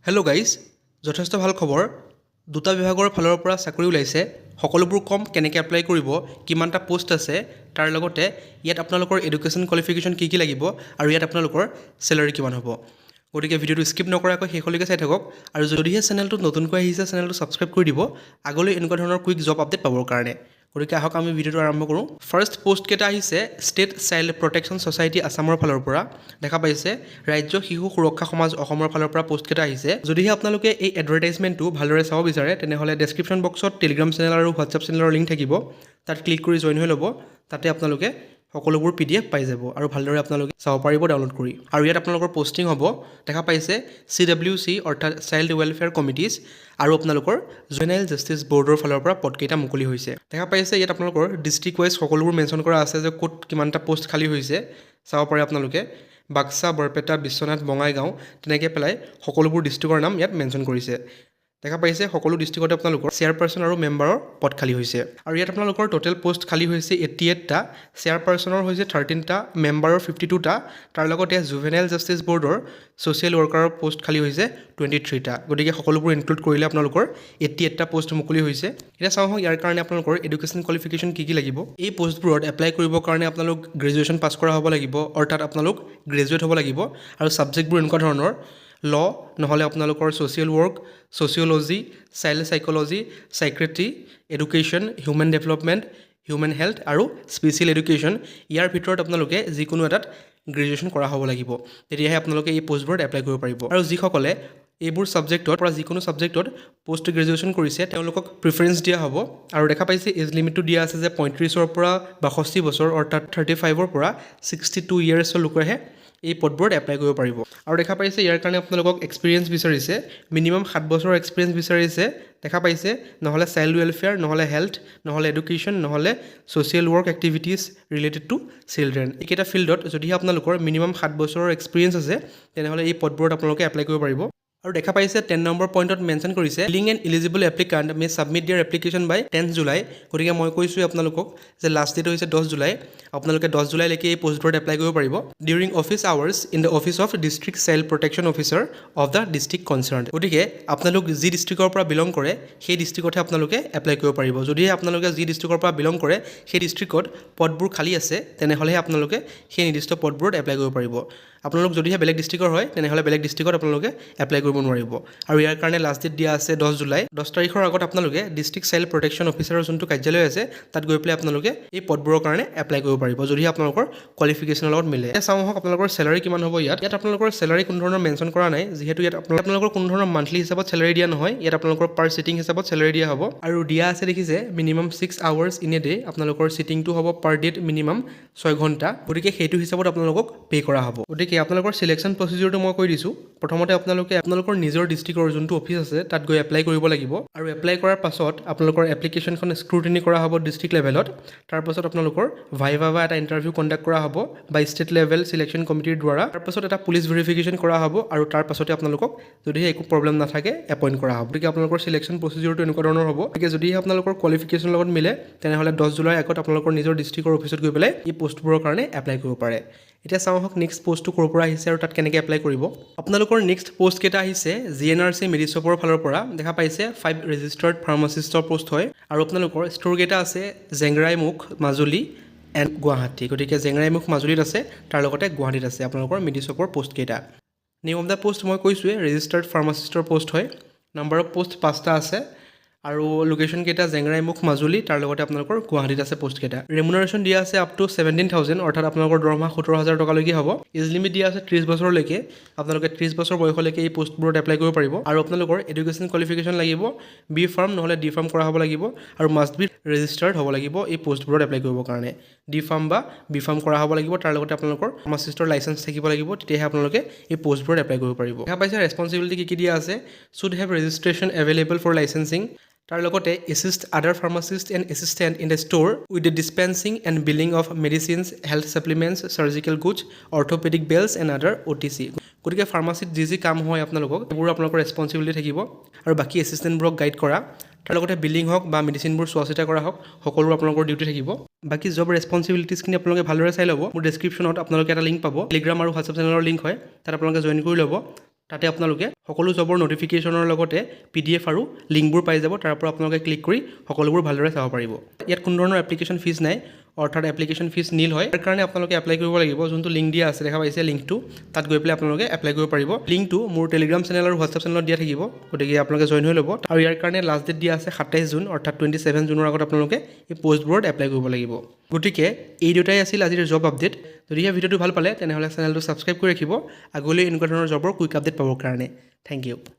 Hello' guys, যথেষ্ট ভাল খবৰ। দুটা বিভাগৰ ফালৰ পৰা চাকৰি ওলাইছে। সকলোবোৰ কম কেনেকৈ এপ্লাই কৰিব, কিমানটা পোষ্ট আছে, তাৰ লগতে ইয়াত আপোনালোকৰ এডুকেশ্যন কোৱালিফিকেশ্যন কি লাগিব আৰু ইয়াত আপোনালোকৰ চেলাৰী কিমান হ'ব। গতিকে ভিডিঅ'টো স্কিপ নকৰাকৈ শেষলৈকে চাই থাকক আৰু যদিহে চেনেলটোত নতুনকৈ আহিছে চেনেলটো ছাবস্ক্ৰাইব কৰি দিব আগলৈ এনেকুৱা ধৰণৰ কুইক জব আপডেট পাবৰ কাৰণে। গতিকে আহক আমি ভিডিঅ'টো আৰম্ভ কৰোঁ। ফাৰ্ষ্ট পোষ্টকেইটা আহিছে ষ্টেট চাইল্ড প্ৰটেকশ্যন ছ'চাইটি আছামৰ ফালৰ পৰা। দেখা পাইছে ৰাজ্য শিশু সুৰক্ষা সমাজ অসমৰ ফালৰ পৰা পোষ্টকেইটা আহিছে। যদিহে আপোনালোকে এই এডভাৰটাইজমেণ্টটো ভালদৰে চাব বিচাৰে তেনেহ'লে ডেছক্ৰিপশ্যন বক্সত টেলিগ্ৰাম চেনেল আৰু হোৱাটছআপ চেনেলৰ লিংক থাকিব, তাত ক্লিক কৰি জইন হৈ ল'ব। তাতে আপোনালোকে সকলোবোৰ PDF পাই যাব আৰু ভালদৰে আপোনালোকে চাব পাৰিব ডাউনলোড কৰি। আৰু ইয়াত আপোনালোকৰ পষ্টিং হ'ব, দেখা পাইছে CWC অৰ্থাৎ চাইল্ড ৱেলফেয়াৰ কমিটিজ আৰু আপোনালোকৰ জুভেনাইল জাষ্টিচ বৰ্ডৰ ফালৰ পৰা পদকেইটা মুকলি হৈছে। দেখা পাইছে ইয়াত আপোনালোকৰ ডিষ্ট্ৰিক্ট ৱাইজ সকলোবোৰ মেনশ্যন কৰা আছে যে ক'ত কিমানটা পোষ্ট খালী হৈছে চাব পাৰে আপোনালোকে। বাক্সা, বৰপেটা, বিশ্বনাথ, বঙাইগাঁও তেনেকৈ পেলাই সকলোবোৰ ডিষ্ট্ৰিক্টৰ নাম ইয়াত মেনশ্যন কৰিছে। দেখা পাইছে সকলো ডিষ্ট্ৰিক্টতে আপোনালোকৰ চেয়াৰপাৰ্চন আৰু মেম্বাৰৰ পদ খালী হৈছে। আৰু ইয়াত আপোনালোকৰ টোটেল পোষ্ট খালী হৈছে 88টা, চেয়াৰপাৰ্চনৰ হৈছে 13টা, মেম্বাৰৰ 52টা, তাৰ লগতে জুভেনাইল জাষ্টিচ বৰ্ডৰ ছ'চিয়েল ৱৰ্কাৰৰ পোষ্ট খালী হৈছে 23টা। গতিকে সকলোবোৰ ইনক্লুড কৰিলে আপোনালোকৰ 88টা পোষ্ট মুকলি হৈছে। এতিয়া চাওঁ ইয়াৰ কাৰণে আপোনালোকৰ এডুকেশ্যন কোৱালিফিকেশ্যন কি লাগিব। এই পোষ্টবোৰত এপ্লাই কৰিবৰ কাৰণে আপোনালোক গ্ৰেজুৱেশ্যন পাছ কৰা হ'ব লাগিব, অৰ্থাৎ আপোনালোক গ্ৰেজুৱেট হ'ব লাগিব। আৰু ছাবজেক্টবোৰ এনেকুৱা ধৰণৰ ল, নহ'লে আপোনালোকৰ social work, sociology, child psychology, psychiatry, education, human development, human health আৰু স্পেচিয়েল এডুকেশ্যন। ইয়াৰ ভিতৰত আপোনালোকে যিকোনো এটাত গ্ৰেজুৱেশ্যন কৰা হ'ব লাগিব, তেতিয়াহে আপোনালোকে এই পোষ্টবোৰত এপ্লাই কৰিব পাৰিব। আৰু যিসকলে এইবোৰ ছাবজেক্টৰ পৰা যিকোনো ছাবজেক্টত পষ্ট গ্ৰেজুৱেশ্যন কৰিছে তেওঁলোকক প্ৰিফাৰেঞ্চ দিয়া হ'ব। আৰু দেখা পাইছে এজ লিমিটটো দিয়া আছে যে 35ৰ পৰা 62 বছৰ অৰ্থাৎ 35ৰ পৰা 62 ইয়েৰ্ছৰ লোকেহে এই পদবোৰত এপ্লাই কৰিব পাৰিব। আৰু দেখা পাইছে ইয়াৰ কাৰণে আপোনালোকক এক্সপিৰিয়েঞ্চ বিচাৰিছে, মিনিমাম 7 বছৰৰ এক্সপিৰিয়েঞ্চ বিচাৰিছে। দেখা পাইছে নহ'লে চাইল্ড ৱেলফেয়াৰ, নহ'লে হেল্থ, নহ'লে এডুকেশ্যন, নহ'লে social work activities related to children. এইকেইটা ফিল্ডত যদিহে আপোনালোকৰ মিনিমাম 7 বছৰৰ এক্সপিৰিয়েঞ্চ আছে তেনেহ'লে এই পদবোৰত আপোনালোকে এপ্লাই কৰিব পাৰিব। আৰু দেখা পাইছে 10 নম্বৰ পইণ্টত মেনশ্যন কৰিছে willing and eligible applicant may submit their application by 10 July. গতিকে মই কৈছোঁ আপোনালোকক যে লাষ্ট ডেট হৈছে 10 জুলাই। আপোনালোকে 10 জুলাইলৈকে এই পোষ্টবোৰত এপ্লাই কৰিব পাৰিব during office hours in the office of district child protection officer of the district concerned. গতিকে আপোনালোক যি ডিষ্ট্ৰিক্টৰ পৰা বিলং কৰে সেই ডিষ্ট্ৰিক্টতহে আপোনালোকে এপ্লাই কৰিব পাৰিব। যদিহে আপোনালোকে যি ডিষ্ট্ৰিক্টৰ পৰা বিলং কৰে সেই ডিষ্ট্ৰিক্টত পদবোৰ খালী আছে তেনেহ'লেহে আপোনালোকে সেই নিৰ্দিষ্ট পদবোৰত এপ্লাই কৰিব পাৰিব। আপোনালোক যদিহে বেলেগ ডিষ্ট্ৰিক্টৰ হয় তেনেহ'লে বেলেগ ডিষ্ট্ৰিক্টত আপোনালোকে এপ্লাই কৰিব নোৱাৰিব। আৰু ইয়াৰ কাৰণে লাষ্ট ডেট দিয়া আছে 10 জুলাই। 10 তাৰিখৰ আগত আপোনালোকে ডিষ্ট্ৰিক্ট চাইল্ড প্ৰটেকশ্যন অফিচাৰৰ যোনটো কাৰ্যালয় আছে তাত গৈ পেলাই আপোনালোকে এই পদবোৰৰ কাৰণে এপ্লাই কৰিব পাৰিব যদিহে আপোনালোকৰ কোৱালিফিকেশ্যনৰ লগত মিলে। চাওঁ আহক আপোনালোকৰ চেলাৰী কিমান হ'ব। ইয়াত আপোনালোকৰ চেলাৰী কোনো ধৰণৰ মেনশ্যন কৰা নাই, যিহেতু ইয়াত আপোনালোকৰ কোনো ধৰণৰ মান্থলি হিচাপত চেলাৰী দিয়া নহয়। ইয়াত আপোনালোকৰ পাৰ চিটিং হিচাপত চেলাৰী দিয়া হ'ব। আৰু দিয়া আছে দেখিছে minimum 6 hours in a day. আপোনালোকৰ চিটিংটো হ'ব পাৰ ডেত মিনিমাম 6 ঘণ্টা। গতিকে সেইটো হিচাপত আপোনালোকক পে' কৰা হ'ব। গতিকে আপোনালোকৰ চিলেকশ্যন প্ৰচিডিউৰটো মই কৈ দিছোঁ। প্ৰথমতে আপোনালোকে আপোনালোকৰ নিজৰ ডিষ্ট্ৰিক্টৰ যোনটো অফিচ আছে তাত গৈ এপ্লাই কৰিব লাগিব। আৰু এপ্লাই কৰাৰ পাছত আপোনালোকৰ এপ্লিকেশ্যনখন স্ক্ৰুটিনি কৰা হ'ব ডিষ্ট্ৰিক্ট লেভেলত। তাৰপাছত আপোনালোকৰ ভাইভা বা এটা ইণ্টাৰভিউ কণ্ডাক্ট কৰা হ'ব বা ষ্টেট লেভেল চিলেকশ্যন কমিটিৰ দ্বাৰা। তাৰপাছত এটা পুলিচ ভেৰিফিকেশ্যন কৰা হ'ব আৰু তাৰ পাছতে আপোনালোকক যদিহে একো প্ৰব্লেম নাথাকে এপইণ্ট কৰা হ'ব। গতিকে আপোনালোকৰ চিলেকশ্যন প্ৰচিডিউৰটো এনেকুৱা ধৰণৰ হ'ব। গতিকে যদিহে আপোনালোকৰ কোৱালিফিকেশ্যনৰ লগত মিলে তেনেহ'লে 10 জুলাইৰ আগত আপোনালোকৰ নিজৰ ডিষ্ট্ৰিক্টৰ অফিচত গৈ পেলাই এই পোষ্টবোৰৰ কাৰণে এপ্লাই কৰিব পাৰে। এতিয়া চাওঁ আহক নেক্সট পোষ্টটো ক'ৰ পৰা আহিছে আৰু তাত কেনেকৈ এপ্লাই কৰিব। আপোনালোকৰ নেক্সট পোষ্টকেইটা আহিছে GNRC মেডিশ্বপৰ ফালৰ পৰা। দেখা পাইছে 5 ৰেজিষ্টাৰ্ড ফাৰ্মাচিষ্টৰ পোষ্ট হয়। আৰু আপোনালোকৰ ষ্ট'ৰকেইটা আছে জেংৰাইমুখ, মাজুলী এণ্ড গুৱাহাটী। গতিকে জেংৰাইমুখ মাজুলীত আছে, তাৰ লগতে গুৱাহাটীত আছে আপোনালোকৰ মেডিশ্বপৰ পোষ্টকেইটা। নেম অফ দ্য পোষ্ট মই কৈছোঁৱে ৰেজিষ্টাৰ্ড ফাৰ্মাচিষ্টৰ পোষ্ট হয়। নাম্বাৰ অফ পোষ্ট 5টা আছে আৰু লোকেশ্যনকেইটা জেংৰাইমুখ মাজুলী, তাৰ লগতে আপোনালোকৰ গুৱাহাটীত আছে পোষ্টকেইটা। ৰেমুনাৰেশ্যন দিয়া আছে আপ টু 17,000 অৰ্থাৎ আপোনালোকৰ দৰমহা 17,000 টকালৈকে হ'ব। এজ লিমিট দিয়া আছে 30 বছৰলৈকে। আপোনালোকে 30 বছৰ বয়সলৈকে এই পোষ্টবোৰত এপ্লাই কৰিব পাৰিব। আৰু আপোনালোকৰ এডুকেশ্যন কোৱালিফিকেশ্যন লাগিব B ফাৰ্ম নহ'লে D ফাৰ্ম কৰা হ'ব লাগিব আৰু মাষ্ট বি ৰেজিষ্টাৰ্ড হ'ব লাগিব এই পোষ্টবোৰত এপ্লাই কৰিবৰ কাৰণে। D ফাৰ্ম বা B ফাৰ্ম কৰা হ'ব লাগিব, তাৰ লগতে আপোনালোকৰ ফাৰ্মাচিষ্টৰ লাইচেঞ্চ থাকিব লাগিব, তেতিয়াহে আপোনালোকে এই পোষ্টবোৰত এপ্লাই কৰিব পাৰিব। দেখা পাইছে ৰেছপনচিবিলিটি কি দিয়া আছে। Should have registration available for licensing. তাৰ লগতে assist other pharmacist and assistant in the store with the dispensing and billing of medicines, health supplements, surgical goods, orthopaedic belts and other OTC। গতিকে ফাৰ্মাচীত যি কাম হয় আপোনালোকক সেইবোৰ আপোনালোকৰ ৰেছপনচিবিলিটি থাকিব আৰু বাকী এছিষ্টেণ্টবোৰক গাইড কৰা, তাৰ লগতে বিলিং হওক বা মেডিচিনবোৰ চোৱা চিতা কৰা হওক সকলো আপোনালোকৰ ডিউটি থাকিব। বাকী জব ৰেছপনচিবিলিটিছখিনি আপোনালোকে ভালদৰে চাই ল'ব। মোৰ ডেছক্ৰিপশ্যনত আপোনালোকে এটা লিংক পাব, টেলিগ্ৰাম আৰু হোৱাটছআপ চেনেলৰ লিংক হয়, তাত আপোনালোকে জইন কৰি ল'ব। তাতে আপোনালোকে সকলো জবৰ নটিফিকেশ্যনৰ লগতে PDF আৰু লিংকবোৰ পাই যাব তাৰ পৰা আপোনালোকে ক্লিক কৰি সকলোবোৰ ভালদৰে চাব পাৰিব ইয়াত কোনো ধৰণৰ এপ্লিকেশ্যন ফিজ নাই অৰ্থাৎ এপ্লিকেশ্যন ফিজ নীল হয় তাৰ কাৰণে আপোনালোকে এপ্লাই কৰিব লাগিব যোনটো লিংক দিয়া আছে দেখা পাইছে লিংকটো তাত গৈ পেলাই আপোনালোকে এপ্লাই কৰিব পাৰিব লিংকটো মোৰ টেলিগ্ৰাম চেনেল আৰু হোৱাটছআপ চেনেলত দিয়া থাকিব গতিকে আপোনালোকে জইন হৈ ল'ব আৰু ইয়াৰ কাৰণে লাষ্ট ডেট দিয়া আছে 27 জুন অৰ্থাৎ 27 জুনৰ আগত আপোনালোকে এই পোষ্টবোৰত এপ্লাই কৰিব লাগিব গতিকে এই দুটাই আছিল আজিৰ জব আপডেট যদিহে ভিডিঅ'টো ভাল পালে তেনেহ'লে চেনেলটো ছাবস্ক্ৰাইব কৰি ৰাখিব আগলৈ এনেকুৱা ধৰণৰ জবৰ কুইক আপডেট পাবৰ কাৰণে থেংক ইউ